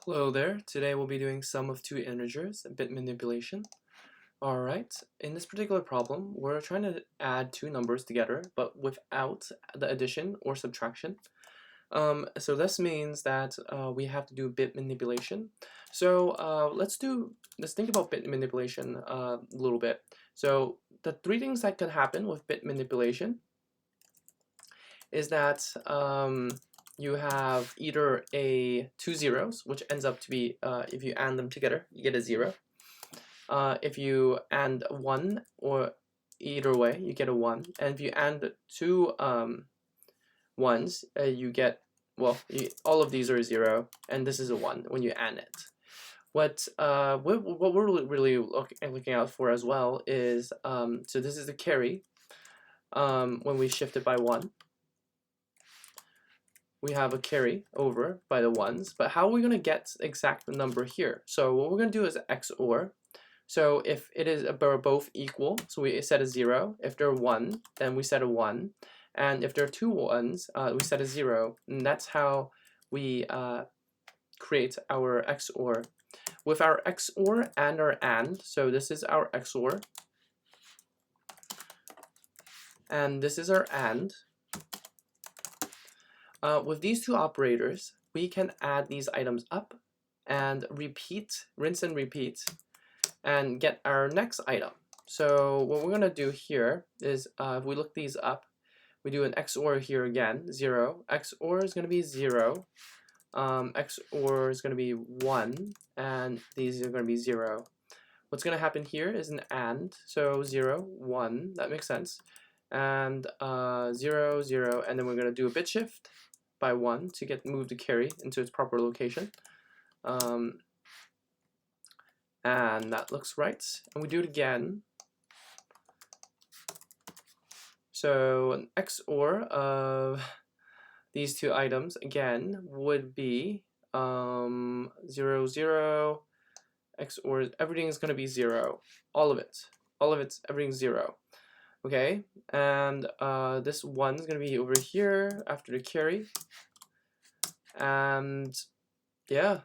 Hello there. Today we'll be doing sum of two integers, bit manipulation. Alright, in this particular problem, we're trying to add two numbers together, but without the addition or subtraction. So this means that we have to do bit manipulation. So let's think about bit manipulation a little bit. So the three things that could happen with bit manipulation is that you have either two zeros, which ends up to be, if you add them together, you get a zero. If you add one, or either way, you get a one. And if you add two ones, you get, well, all of these are a zero, and this is a one when you add it. What we're really looking out for as well is, so this is the carry when we shift it by one. We have a carry over by the ones, but how are we going to get exact number here? So what we're going to do is XOR. So if it is both equal, so we set a 0. If they're 1, then we set a 1. And if there are two ones, we set a 0. And that's how we create our XOR. With our XOR and our AND, so this is our XOR, and this is our AND. With these two operators, we can add these items up and repeat, rinse and repeat, and get our next item. So what we're going to do here is, if we look these up, we do an XOR here again, 0. XOR is going to be 0. XOR is going to be 1, and these are going to be 0. What's going to happen here is an AND, so 0, 1, that makes sense, and 0, 0, and then we're going to do a bit shift by 1 to move the carry into its proper location. And that looks right. And we do it again. So an XOR of these two items again would be 0, 0. XOR, everything is going to be 0. All of it, everything's 0. Okay, and this 1 is going to be over here after the carry. And yeah,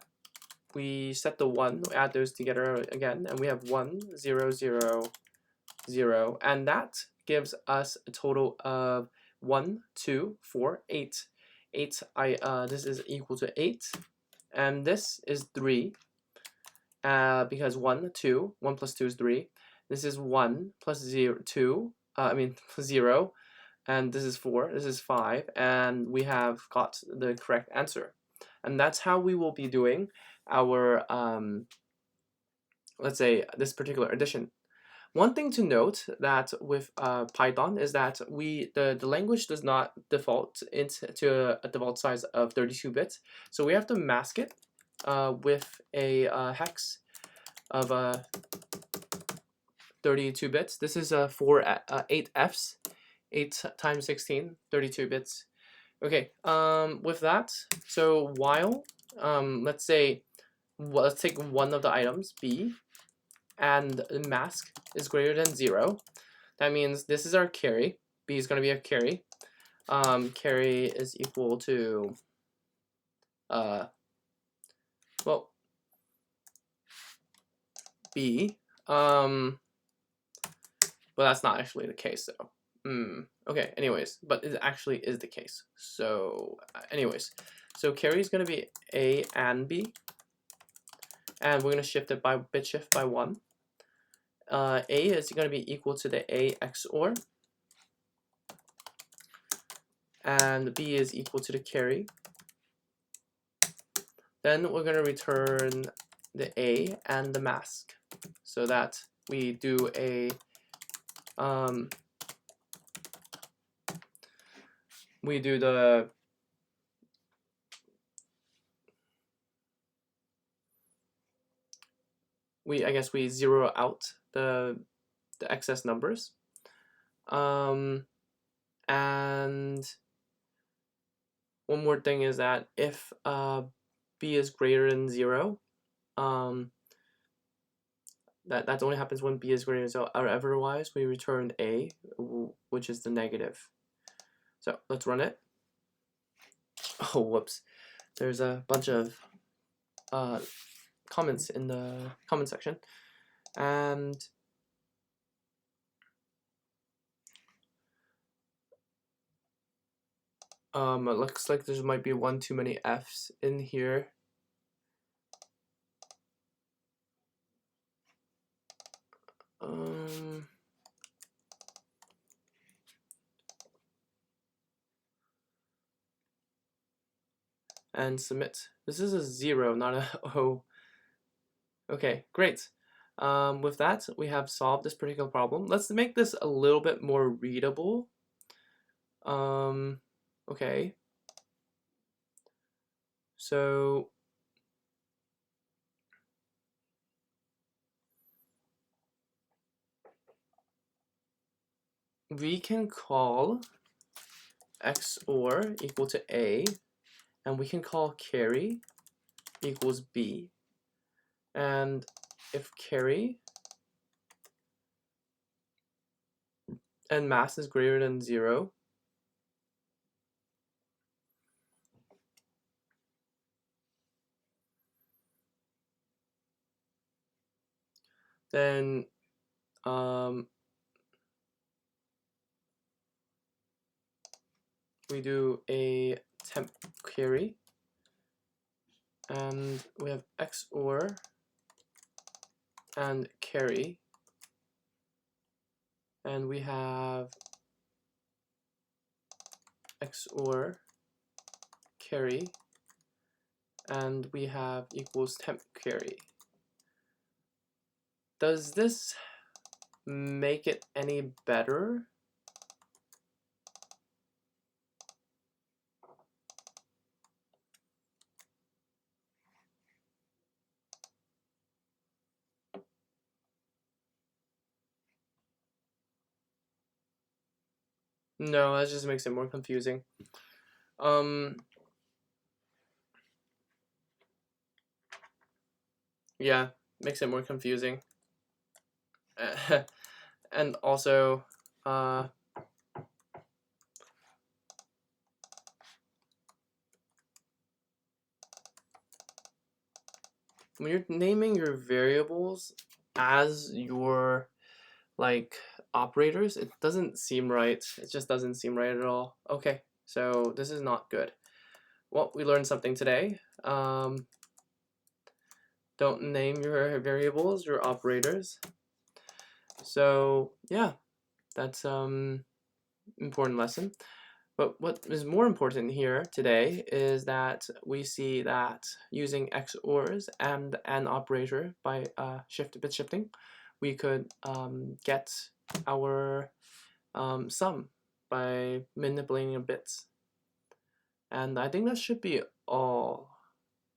we set the 1, we add those together again, and we have 1, 0, 0, 0. And that gives us a total of 1, 2, 4, 8. 8, this is equal to 8. And this is 3, because 1, 2, 1 plus 2 is 3. This is 1 plus 0, 2. 0, and this is 4, this is 5, and we have got the correct answer. And that's how we will be doing our, let's say, this particular addition. One thing to note that with Python is that the language does not default into a default size of 32 bits, so we have to mask it with a hex of 32 bits. This is 8 Fs, 8 times 16, 32 bits. Okay, with that, so while, let's take one of the items, B, and the mask is greater than 0. That means this is our carry. B is going to be a carry. Carry is equal to, well, B. But that's not actually the case, though. Okay, anyways, but it actually is the case. So, anyways, so carry is going to be A and B, and we're going to shift it by bit shift by 1. A is going to be equal to the A XOR, and B is equal to the carry. Then we're going to return the A and the mask, so that we do a I guess we zero out the excess numbers. And one more thing is that if B is greater than 0, that only happens when B is greater than 0. Otherwise, we return A, which is the negative. So let's run it. Oh, whoops. There's a bunch of comments in the comment section. And it looks like there might be one too many F's in here. And submit. This is a 0, not a O. Okay, great. With that, we have solved this particular problem. Let's make this a little bit more readable. Okay. So we can call XOR equal to A, and we can call carry equals B. And if carry and mass is greater than 0, then we do a temp carry, and we have XOR and carry, and we have XOR carry, and we have equals temp carry. Does this make it any better? No, that just makes it more confusing. Yeah, makes it more confusing. And also, when you're naming your variables as your operators, it doesn't seem right. It just doesn't seem right at all. Okay, so this is not good. Well, we learned something today. Don't name your variables, your operators. So yeah, that's important lesson. But what is more important here today is that we see that using XORs and an operator by bit shifting, we could get our sum by manipulating bits. And I think that should be all.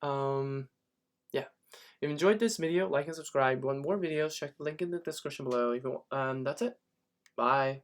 Yeah. If you enjoyed this video, like and subscribe. Want more videos, check the link in the description below. That's it. Bye.